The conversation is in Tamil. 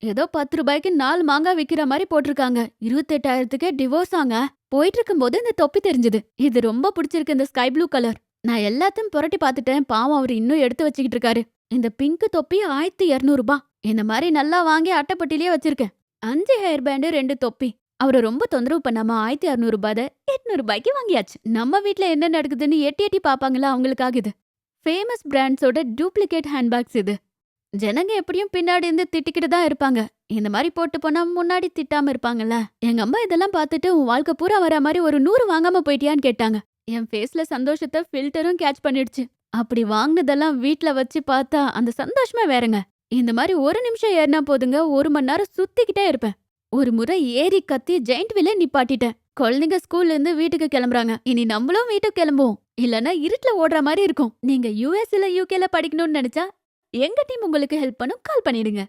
ஏதோ 10 ரூபாய்க்கு 4 மாங்காய் விக்கிற மாதிரி போட்டிருக்காங்க. 28,000க்கே டிவோர்ஸ் ஆங்க. போயிட்டு இருக்கும்போது இந்த தொப்பி தெரிஞ்சது. இது ரொம்ப பிடிச்சிருக்கு, இந்த ஸ்கை ப்ளூ கலர். நான் எல்லாத்தையும் புரட்டி பார்த்துட்டேன். பாவம், அவர் இன்னும் எடுத்து வச்சுக்கிட்டு இருக்காரு. இந்த பிங்க் தொப்பி 1200 ரூபாய். இந்த மாதிரி நல்லா வாங்கி அட்டைப்பட்டிலேயே வச்சிருக்கேன். 5 ஹேர் பேண்டு, 2 தொப்பி. அவரை ரொம்ப தொந்தரவு பண்ணாம 1600 ரூபாய் 800 ரூபாய்க்கு வாங்கியாச்சு. நம்ம வீட்ல என்ன நடக்குதுன்னு எட்டி எட்டி பாப்பாங்களா, அவங்களுக்காக இது. ஃபேமஸ் பிராண்ட்ஸோட டூப்ளிகேட் ஹேண்ட்பேக்ஸ் இது. ஜனங்க எப்படியும் பின்னாடி இருந்து திட்டிக்கிட்டு தான் இருப்பாங்க. இந்த மாதிரி போட்டு போனா முன்னாடி திட்டாம இருப்பாங்கல்ல. எங்க அம்மா இதெல்லாம் பார்த்துட்டு உன் வாழ்க்கை பூரா வர மாதிரி ஒரு 100 வாங்காம போயிட்டியான்னு கேட்டாங்க. என் ஃபேஸ்ல சந்தோஷத்தை ஃபில்டரும் கேட்ச் பண்ணிடுச்சு. அப்படி வாங்கினதெல்லாம் வீட்ல வச்சு பார்த்தா அந்த சந்தோஷமே வேறங்க. இந்த மாதிரி ஒரு நிமிஷம் ஏறினா போதுங்க, 1 மணி நேரம் சுத்திக்கிட்டே இருப்பேன். ஒரு முறை ஏறி கத்தி ஜெயிண்ட் வீலே நிப்பாட்டிட்டேன். குழந்தைங்க ஸ்கூல்ல இருந்து வீட்டுக்கு கிளம்புறாங்க. இனி நம்மளும் வீட்டுக்கு கிளம்புவோம். இல்லனா இருட்டுல ஓடுற மாதிரி இருக்கும். நீங்க யுஎஸ் இல்ல யூகேல படிக்கணும்னு நினைச்சா எங்க டீம் உங்களுக்கு ஹெல்ப் பண்ணும். கால் பண்ணிடுங்க.